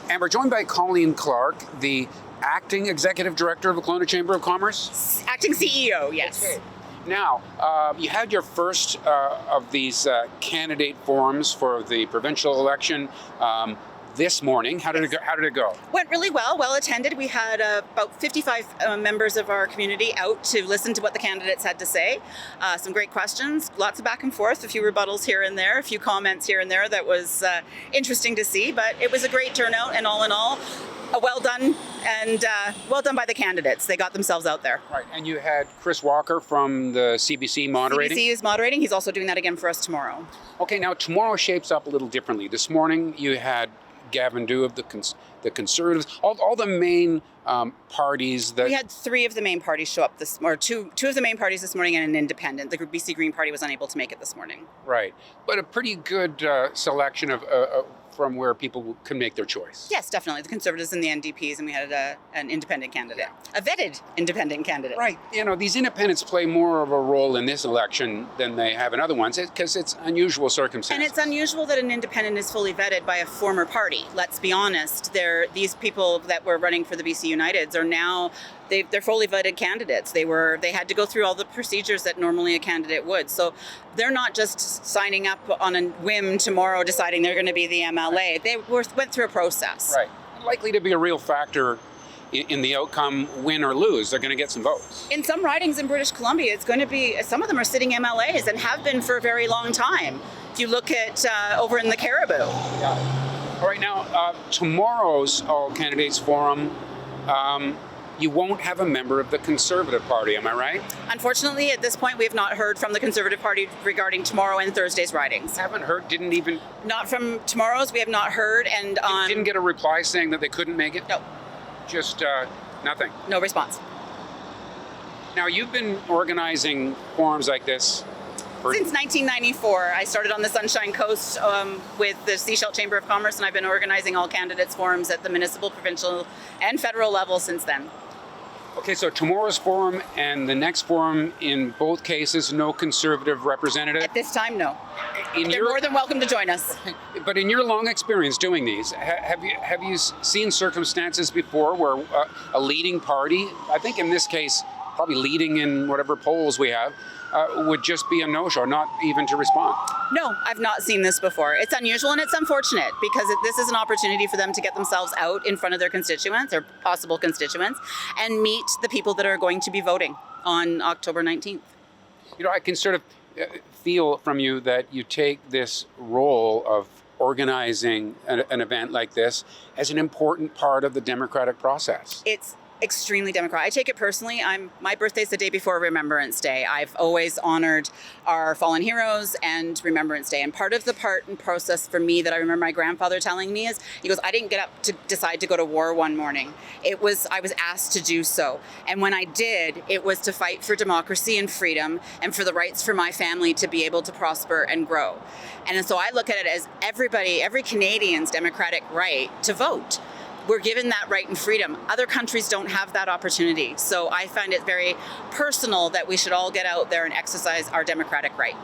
And we're joined by Colleen Clark, the acting executive director of the Kelowna Chamber of Commerce. Acting CEO, yes. Okay. Now, you had your first of these candidate forums for the provincial election this morning. How did it go? Went really well attended. We had about 55 members of our community out to listen to what the candidates had to say. Some great questions, lots of back and forth, a few rebuttals here and there, a few comments here and there that was interesting to see, but it was a great turnout, and all in all, well done, and well done by the candidates. They got themselves out there. Right, and you had Chris Walker from the CBC moderating? CBC is moderating. He's also doing that again for us tomorrow. Okay, now tomorrow shapes up a little differently. This morning you had Gavin Dew of the Conservatives, all the main parties that... We had three of the main parties show up two of the main parties this morning and an independent. The BC Green Party was unable to make it this morning. Right, but a pretty good selection of from where people can make their choice. Yes, definitely. The Conservatives and the NDPs, and we had an independent candidate, a vetted independent candidate. Right. You know, these independents play more of a role in this election than they have in other ones because it's unusual circumstances. And it's unusual that an independent is fully vetted by a former party. Let's be honest. These people that were running for the BC Uniteds are now... They're fully vetted candidates. They had to go through all the procedures that normally a candidate would. So they're not just signing up on a whim tomorrow, deciding they're going to be the MLA. They went through a process. Right. Likely to be a real factor in the outcome, win or lose. They're going to get some votes. In some ridings in British Columbia, it's going to be, some of them are sitting MLAs and have been for a very long time. If you look at over in the Caribou. Yeah. All right, now, tomorrow's All Candidates Forum, you won't have a member of the Conservative Party, am I right? Unfortunately, at this point, we have not heard from the Conservative Party regarding tomorrow and Thursday's ridings. Haven't heard, didn't even... Not from tomorrow's, we have not heard, and on... Didn't get a reply saying that they couldn't make it? No. Just nothing? No response. Now, you've been organizing forums like this since 1994. I started on the Sunshine Coast with the Seashell Chamber of Commerce, and I've been organizing all candidates forums at the municipal, provincial, and federal level since then. Okay, so tomorrow's forum and the next forum, in both cases, no Conservative representative? At this time, no. They're more than welcome to join us. But in your long experience doing these, have you seen circumstances before where a leading party, I think in this case, probably leading in whatever polls we have, would just be a no-show, not even to respond? No, I've not seen this before. It's unusual and it's unfortunate because this is an opportunity for them to get themselves out in front of their constituents or possible constituents and meet the people that are going to be voting on October 19th. You know, I can sort of feel from you that you take this role of organizing an event like this as an important part of the democratic process. It's extremely democratic. I take it personally. My birthday's the day before Remembrance Day. I've always honored our fallen heroes and Remembrance Day. And part of the part and process for me that I remember my grandfather telling me is, he goes, I didn't get up to decide to go to war one morning. I was asked to do so. And when I did, it was to fight for democracy and freedom and for the rights for my family to be able to prosper and grow. And so I look at it as every Canadian's democratic right to vote. We're given that right and freedom. Other countries don't have that opportunity. So I find it very personal that we should all get out there and exercise our democratic right.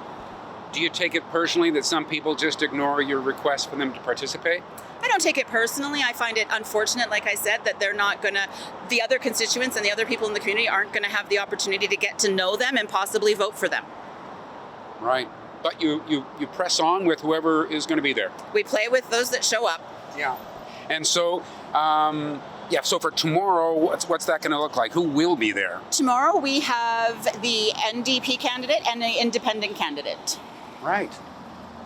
Do you take it personally that some people just ignore your request for them to participate? I don't take it personally. I find it unfortunate, like I said, that the other constituents and the other people in the community aren't going to have the opportunity to get to know them and possibly vote for them. Right. But you press on with whoever is going to be there. We play with those that show up. Yeah. And so, so for tomorrow, what's that going to look like? Who will be there? Tomorrow we have the NDP candidate and the independent candidate. Right.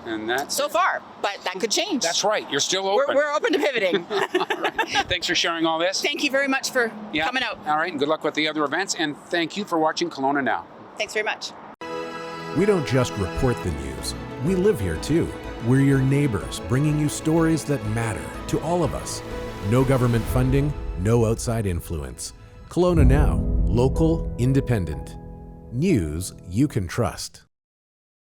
And that's... So far, but that could change. That's right. You're still open. We're open to pivoting. Right. Thanks for sharing all this. Thank you very much for coming out. All right, and good luck with the other events. And thank you for watching Kelowna Now. Thanks very much. We don't just report the news. We live here too. We're your neighbors, bringing you stories that matter to all of us. No government funding, no outside influence. Kelowna Now, local, independent. News you can trust.